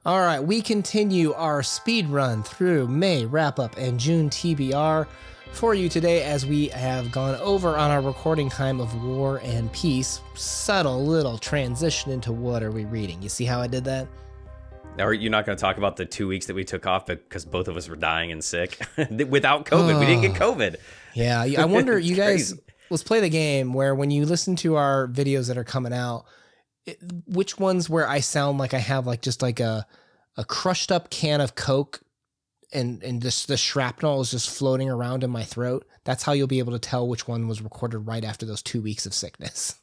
All right, we continue our speed run through May wrap-up and June TBR for you today as we have gone over on our recording time of War and Peace. Subtle little transition into what are we reading. You see how I did that? Or you're not going to talk about the 2 weeks that we took off because both of us were dying and sick without COVID. We didn't get COVID. Yeah, I wonder, you guys, let's play the game where when you listen to our videos that are coming out, which ones where I sound like I have like just like a crushed up can of Coke and just the shrapnel is just floating around in my throat. That's how you'll be able to tell which one was recorded right after those 2 weeks of sickness.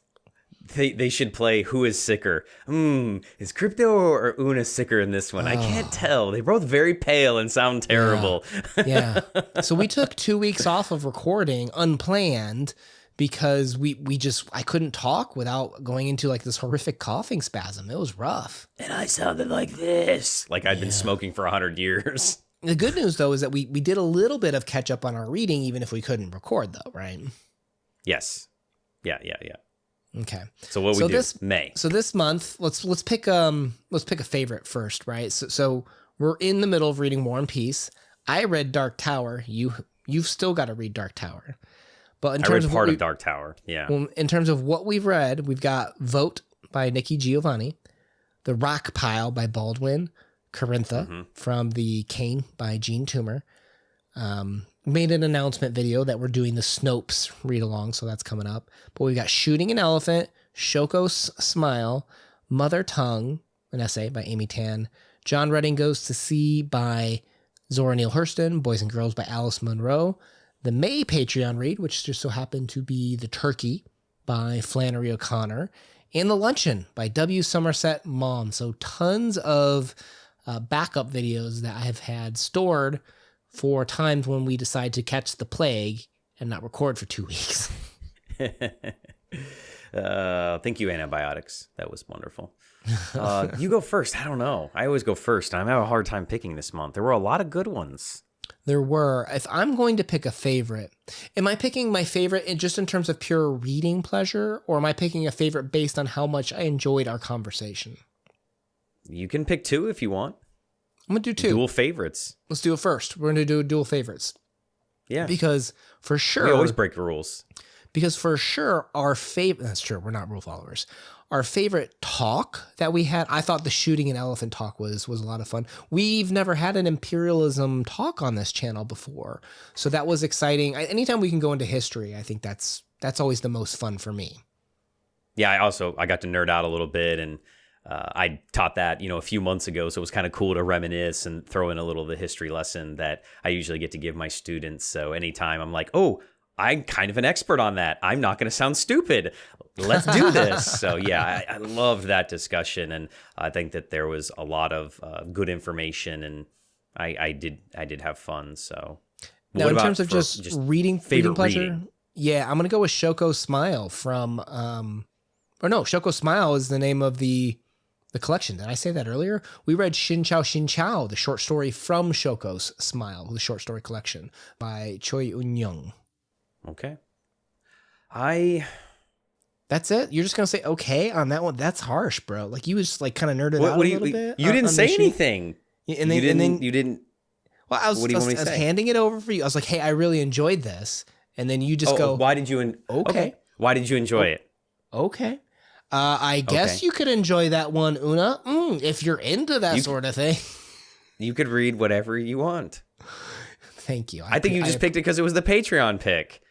They should play Who is Sicker? Is Crypto or Una sicker in this one? I can't tell. They're both very pale and sound terrible. Yeah. So we took 2 weeks off of recording unplanned because I couldn't talk without going into like this horrific coughing spasm. It was rough. And I sounded like this. Like I'd been smoking for 100 years. The good news, though, is that we did a little bit of catch up on our reading, even if we couldn't record, though, right? Yes. Yeah. Okay. So what we do? May. So this month, let's pick a favorite first, right? So we're in the middle of reading War and Peace. I read Dark Tower. You've still got to read Dark Tower. But I read part of Dark Tower. Yeah. Well, in terms of what we've read, we've got Vote by Nikki Giovanni, The Rock Pile by Baldwin, Corintha from the Cane by Gene Toomer. Made an announcement video that we're doing the Snopes read along, so that's coming up. But we've got Shooting an Elephant, Shoko's Smile, Mother Tongue, an essay by Amy Tan, John Redding Goes to Sea by Zora Neale Hurston, Boys and Girls by Alice Munro, the May Patreon read, which just so happened to be The Turkey by Flannery O'Connor, and The Luncheon by W. Somerset Maugham. So tons of backup videos that I have had stored for times when we decide to catch the plague and not record for 2 weeks. Thank you, antibiotics. That was wonderful. You go first. I don't know. I always go first. I'm having a hard time picking this month. There were a lot of good ones. There were. If I'm going to pick a favorite, am I picking my favorite just in terms of pure reading pleasure, or am I picking a favorite based on how much I enjoyed our conversation? You can pick two if you want. I'm going to do two. Dual favorites. Let's do it first. We're going to do dual favorites. Yeah. Because for sure... We always break the rules. Because for sure, our favorite... That's true. We're not rule followers. Our favorite talk that we had, I thought the Shooting an Elephant talk was a lot of fun. We've never had an imperialism talk on this channel before. So that was exciting. Anytime we can go into history, I think that's always the most fun for me. Yeah, I got to nerd out a little bit, and I taught that, a few months ago, so it was kind of cool to reminisce and throw in a little of the history lesson that I usually get to give my students. So anytime I'm like, oh, I'm kind of an expert on that. I'm not going to sound stupid. Let's do this. So yeah, I loved that discussion, and I think that there was a lot of good information, and I did have fun. So now, in terms of just reading pleasure, reading? Yeah, I'm going to go with Shoko's Smile from, Shoko's Smile is the name of the collection. Did I say that earlier? We read Shin Chao, the short story from Shoko's Smile, the short story collection by Choi Eun-young. Okay. That's it? You're just going to say okay on that one? That's harsh, bro. Like, you was like kind of nerded out a little bit. You didn't say anything. And then you didn't. Well, I was handing it over for you. I was like, hey, I really enjoyed this. And then you just go, why did you? Okay. Why did you enjoy it? Okay. I guess you could enjoy that one, Una, if you're into that sort of thing. You could read whatever you want. Thank you. I think you just picked it because it was the Patreon pick.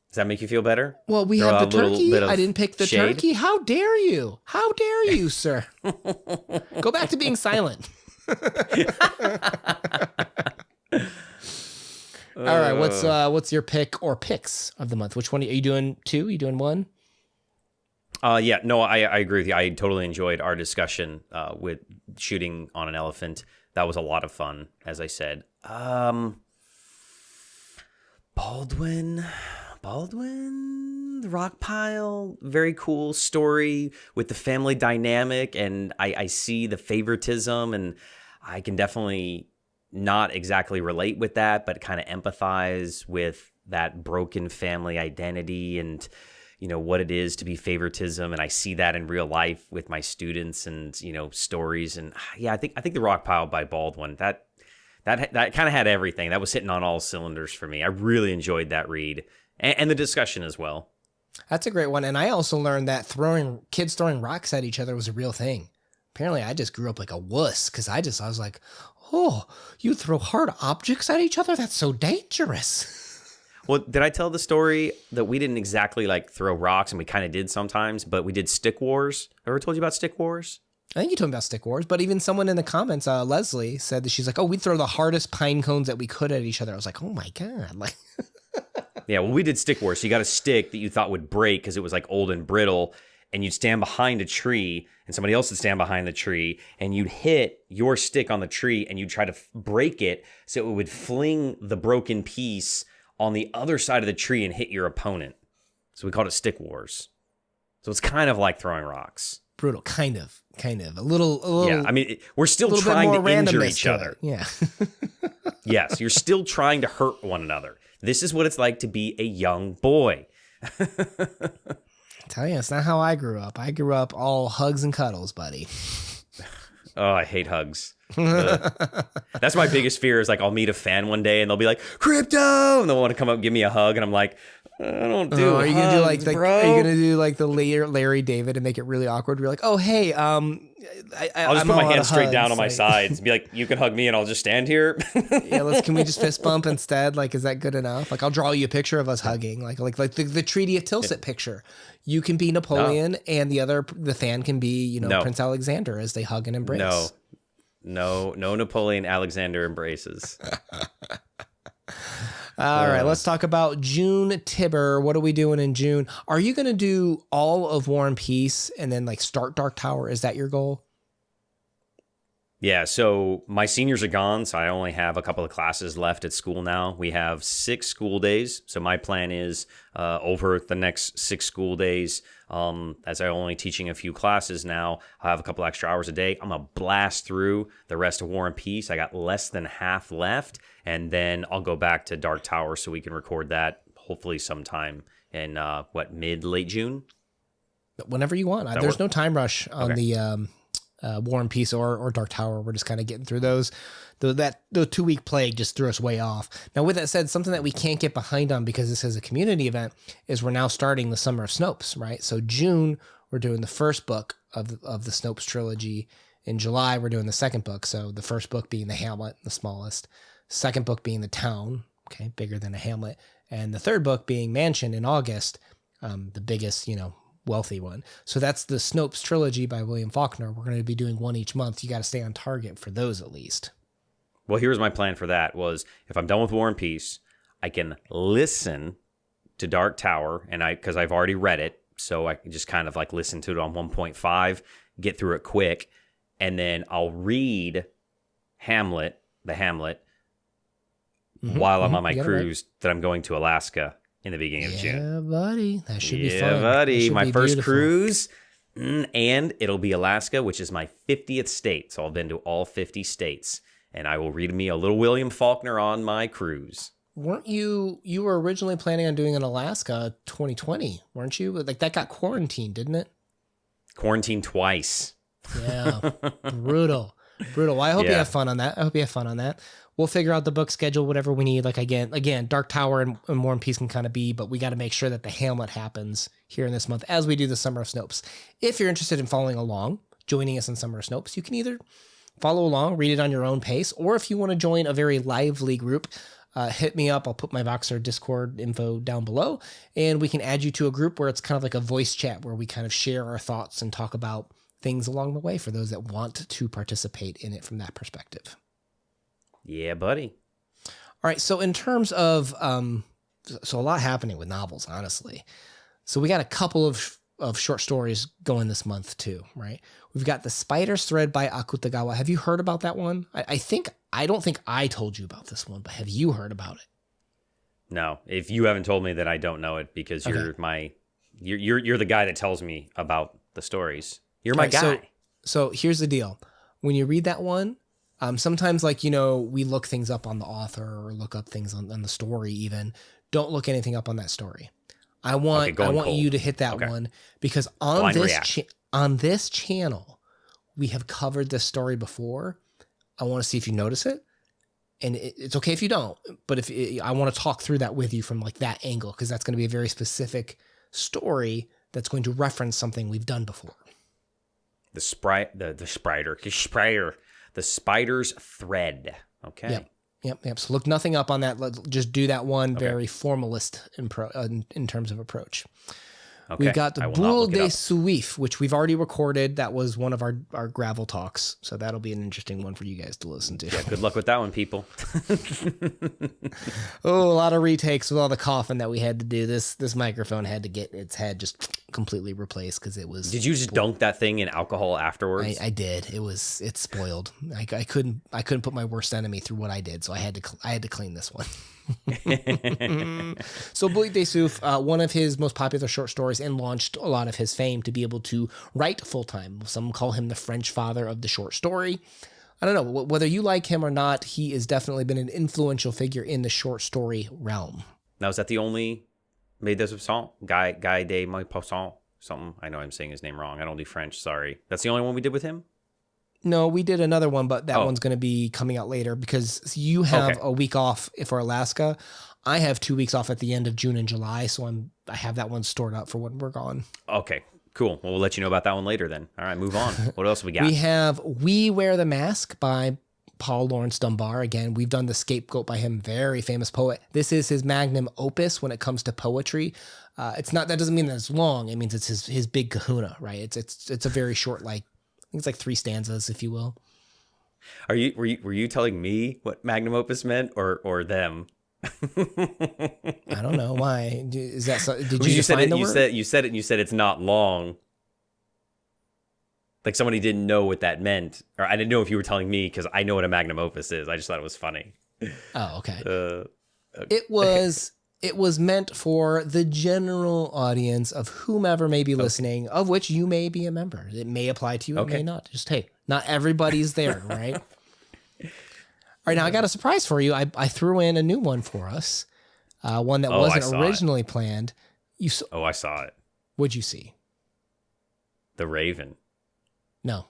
Does that make you feel better? Well, we have the turkey. I didn't pick the turkey. How dare you? How dare you, sir? Go back to being silent. All right. What's your pick or picks of the month? Which one are you doing? Two? Are you doing one? Yeah, no, I agree with you. I totally enjoyed our discussion with Shooting on an Elephant. That was a lot of fun, as I said. Baldwin, The Rock Pile, very cool story with the family dynamic, and I see the favoritism, and I can definitely not exactly relate with that, but kind of empathize with that broken family identity. And what it is to be favoritism, and I see that in real life with my students and stories. And yeah, I think the Rock Pile by Baldwin, that kind of had everything. That was hitting on all cylinders for me. I really enjoyed that read and the discussion as well. That's a great one. And I also learned that kids throwing rocks at each other was a real thing. Apparently I just grew up like a wuss because I was like, oh, you throw hard objects at each other? That's so dangerous. Well, did I tell the story that we didn't exactly like throw rocks, and we kind of did sometimes, but we did stick wars? Ever told you about stick wars? I think you told me about stick wars, but even someone in the comments, Leslie, said that she's like, oh, we'd throw the hardest pine cones that we could at each other. I was like, oh my God. Like, yeah, well, we did stick wars. So you got a stick that you thought would break because it was like old and brittle, and you'd stand behind a tree, and somebody else would stand behind the tree, and you'd hit your stick on the tree, and you'd try to break it so it would fling the broken piece on the other side of the tree and hit your opponent. So we called it stick wars. So it's kind of like throwing rocks. Brutal, kind of. A little. Yeah, I mean, we're still trying to injure each other. Yeah. Yes, you're still trying to hurt one another. This is what it's like to be a young boy. I tell you, it's not how I grew up. I grew up all hugs and cuddles, buddy. Oh, I hate hugs. That's my biggest fear is like I'll meet a fan one day and they'll be like, Crypto! And they'll want to come up and give me a hug. And I'm like, I don't do Are you hugs, gonna do like bro. Are you gonna do like the Larry David and make it really awkward? You're like, oh hey, I'll just put my hands straight down on my sides and be like, you can hug me and I'll just stand here. Yeah, can we just fist bump instead? Like, is that good enough? Like, I'll draw you a picture of us hugging, like the Treaty of Tilsit picture. You can be Napoleon, and the fan can be Prince Alexander as they hug and embrace. No Napoleon Alexander embraces. All right, let's talk about June Tibber. What are we doing in June? Are you going to do all of War and Peace and then like start Dark Tower? Is that your goal? Yeah, so my seniors are gone, so I only have a couple of classes left at school now. We have 6 school days, so my plan is over the next 6 school days, as I'm only teaching a few classes now, I'll have a couple extra hours a day. I'm going to blast through the rest of War and Peace. I got less than half left, and then I'll go back to Dark Tower so we can record that hopefully sometime in, mid-late June? Whenever you want. There's no time rush on the... War and Peace or Dark Tower. We're just kind of getting through those. The 2-week plague just threw us way off. Now, with that said, something that we can't get behind on because this is a community event is we're now starting the Summer of Snopes, right? So June, we're doing the first book of the Snopes trilogy. In July, we're doing the second book. So the first book being the Hamlet, the smallest. Second book being the Town, okay, bigger than a Hamlet. And the third book being Mansion in August, the biggest, wealthy one. So that's the Snopes trilogy by William Faulkner. We're going to be doing one each month. You got to stay on target for those at least. Well, here's my plan for that was if I'm done with War and Peace, I can listen to Dark Tower because I've already read it. So I can just kind of like listen to it on 1.5, get through it quick. And then I'll read the Hamlet while I'm on my cruise that I'm going to Alaska in the beginning of June. Yeah, buddy. That should be fun. Yeah, buddy. My first beautiful. cruise. And it'll be Alaska, which is my 50th state. So I've been to all 50 states. And I will read me a little William Faulkner on my cruise. Weren't you were originally planning on doing an Alaska 2020, weren't you? Like that got quarantined, didn't it? Quarantined twice. Yeah. Brutal. Well, I hope you have fun on that. We'll figure out the book schedule, whatever we need. Like again, Dark Tower and War and Peace can kind of be, but we got to make sure that the Hamlet happens here in this month as we do the Summer of Snopes. If you're interested in following along, joining us in Summer of Snopes, you can either follow along, read it on your own pace, or if you want to join a very lively group, hit me up. I'll put my Voxer Discord info down below, and we can add you to a group where it's kind of like a voice chat where we kind of share our thoughts and talk about things along the way for those that want to participate in it from that perspective. Yeah, buddy. All right. So in terms of, so a lot happening with novels, honestly. So we got a couple of short stories going this month too, right? We've got The Spider's Thread by Akutagawa. Have you heard about that one? I don't think I told you about this one, but have you heard about it? No. If you haven't told me, then I don't know it because you're the guy that tells me about the stories. You're my guy. So here's the deal. When you read that one, sometimes we look things up on the author or look up things on the story even. Don't look anything up on that story. I want cold. you to hit that one because on this channel, we have covered this story before. I want to see if you notice it. And it's okay if you don't, but I want to talk through that with you from like that angle, because that's going to be a very specific story that's going to reference something we've done before. The spider's thread. Okay. Yep. So look nothing up on that. Let's just do that one very formalist in terms of approach. Okay. We've got the Boule de Suif, which we've already recorded. That was one of our gravel talks. So that'll be an interesting one for you guys to listen to. Yeah, good luck with that one, people. A lot of retakes with all the coughing that we had to do. This microphone had to get its head just completely replaced because it was... Did you just dunk that thing in alcohol afterwards? I did. It's spoiled. I couldn't put my worst enemy through what I did, so I had to clean this one. So Boule de Suif, one of his most popular short stories, and launched a lot of his fame to be able to write full-time. Some call him the French father of the short story. I don't know whether you like him or not. He has definitely been an influential figure in the short story realm. Now, is that the only made this song? Guy de Maupassant? Something. I know I'm saying his name wrong. I don't do French. Sorry. That's the only one we did with him? No, we did another one, but that one's going to be coming out later because you have a week off for Alaska. I have 2 weeks off at the end of June and July, so I have that one stored up for when we're gone. Okay, cool. Well, we'll let you know about that one later then. All right, move on. What else we got? We have We Wear the Mask by Paul Laurence Dunbar. Again, we've done The Scapegoat by him, very famous poet. This is his magnum opus when it comes to poetry. That doesn't mean that it's long. It means it's his big kahuna, right? It's a very short, I think it's like 3 stanzas, if you will. Were you telling me what magnum opus meant or them? I don't know why. Is that so? Did you said define it? the word? You said it. And you said it's not long. Like somebody didn't know what that meant, or I didn't know if you were telling me because I know what a magnum opus is. I just thought it was funny. Oh, okay. Okay. It was meant for the general audience of whomever may be listening, of which you may be a member. It may apply to you, it may not. Just, hey, not everybody's there, right? All right, now I got a surprise for you. I threw in a new one for us, one that wasn't originally planned. I saw it. What'd you see? The Raven. No.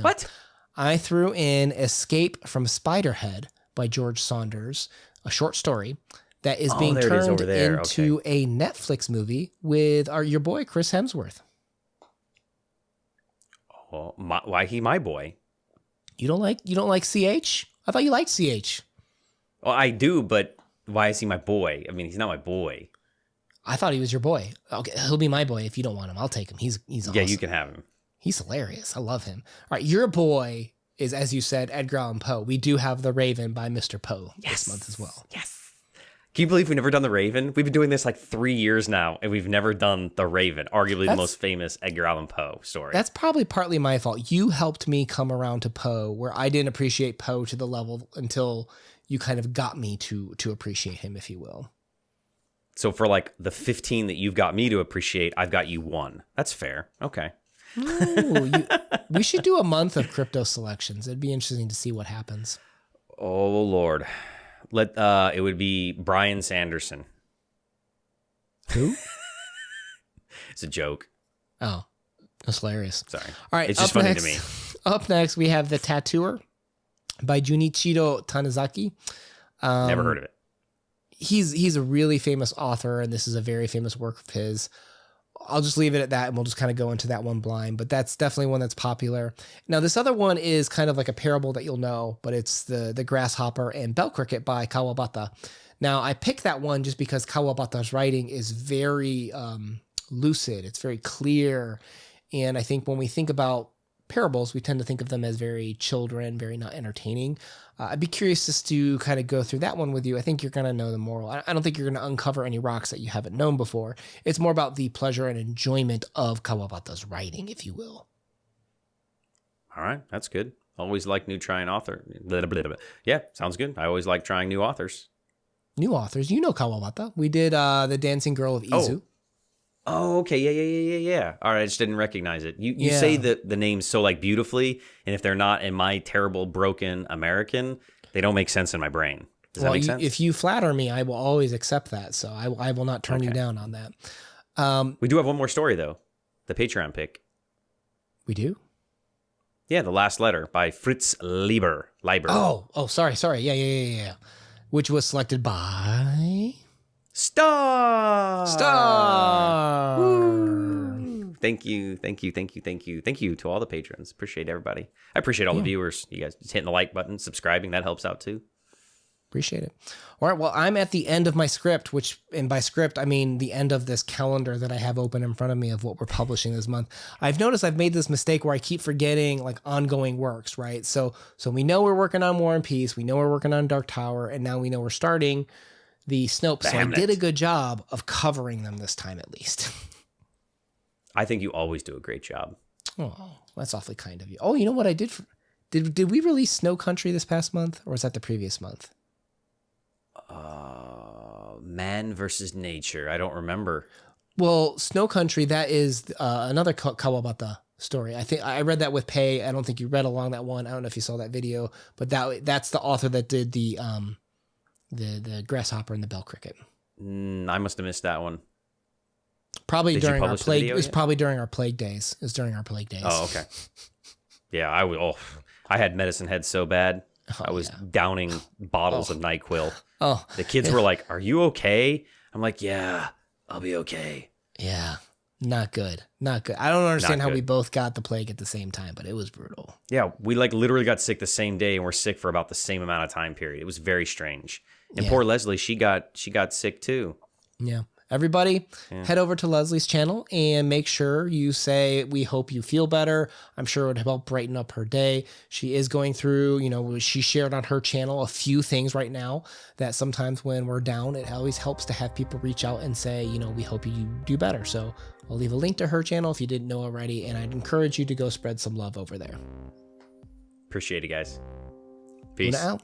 What? I threw in Escape from Spiderhead by George Saunders, a short story that is being turned into a Netflix movie with your boy Chris Hemsworth. Oh, why he my boy? You don't like CH? I thought you liked CH. Well, I do, but why is he my boy? I mean, he's not my boy. I thought he was your boy. Okay, he'll be my boy if you don't want him. I'll take him. He's awesome. Yeah, you can have him. He's hilarious. I love him. All right, your boy is, as you said, Edgar Allan Poe. We do have The Raven by Mr. Poe this month as well. Yes. Can you believe we've never done The Raven? We've been doing this like 3 years now, and we've never done The Raven, arguably the most famous Edgar Allan Poe story. That's probably partly my fault. You helped me come around to Poe, where I didn't appreciate Poe to the level until you kind of got me to appreciate him, if you will. So for like the 15 that you've got me to appreciate, I've got you 1. That's fair. Okay. Ooh, we should do a month of crypto selections. It'd be interesting to see what happens. Oh Lord, it would be Brian Sanderson. Who? It's a joke. Oh, that's hilarious. Sorry. All right, it's just funny to me. Up next, we have The Tattooer by Junichito Tanazaki. Never heard of it. He's a really famous author, and this is a very famous work of his. I'll just leave it at that, and we'll just kind of go into that one blind, but that's definitely one that's popular. Now, this other one is kind of like a parable that you'll know, but it's the Grasshopper and Bell Cricket by Kawabata. Now, I picked that one just because Kawabata's writing is very lucid. It's very clear, and I think when we think about parables, we tend to think of them as very children, very not entertaining. I'd be curious just to kind of go through that one with you. I think you're going to know the moral. I don't think you're going to uncover any rocks that you haven't known before. It's more about the pleasure and enjoyment of Kawabata's writing, if you will. All right, that's good. Always like new trying author. Yeah, sounds good. I always like trying new authors. New authors. You know Kawabata. We did The Dancing Girl of Izu. Oh, okay. Yeah. All right, I just didn't recognize it. You say the names so like beautifully, and if they're not in my terrible broken American, they don't make sense in my brain. Does that make sense? If you flatter me, I will always accept that. So I will not turn you down on that. We do have one more story, though. The Patreon pick. We do? Yeah, The Last Letter by Fritz Leiber. Oh, sorry. Yeah. Which was selected by... Star. Woo. Thank you to all the patrons. Appreciate everybody. I appreciate all the viewers. You guys just hitting the like button, subscribing. That helps out too. Appreciate it. All right. Well, I'm at the end of my script, and by script, I mean the end of this calendar that I have open in front of me of what we're publishing this month. I've noticed I've made this mistake where I keep forgetting like ongoing works, right? So we know we're working on War and Peace. We know we're working on Dark Tower, and now we know we're starting the Snopes. So I did a good job of covering them this time, at least. I think you always do a great job. Oh, that's awfully kind of you. Oh, you know what I did? Did we release Snow Country this past month, or was that the previous month? Man versus Nature. I don't remember. Well, Snow Country, that is another couple about the story. I think I read that with Pei. I don't think you read along that one. I don't know if you saw that video, but that's the author that did the Grasshopper and the Bell Cricket. I must have missed that one. Probably during our plague. It was probably during our plague days. It was during our plague days. Oh, okay. Yeah, I had medicine head so bad. I was downing bottles of NyQuil. Oh, the kids were like, "Are you okay?" I'm like, "Yeah, I'll be okay." Yeah, not good. I don't understand how we both got the plague at the same time, but it was brutal. Yeah, we like literally got sick the same day, and we're sick for about the same amount of time period. It was very strange. And poor Leslie, she got sick too. Yeah. Everybody, head over to Leslie's channel and make sure you say, we hope you feel better. I'm sure it would help brighten up her day. She is going through, she shared on her channel a few things right now that sometimes when we're down, it always helps to have people reach out and say, we hope you do better. So I'll leave a link to her channel if you didn't know already. And I'd encourage you to go spread some love over there. Appreciate it, guys. Peace. Out.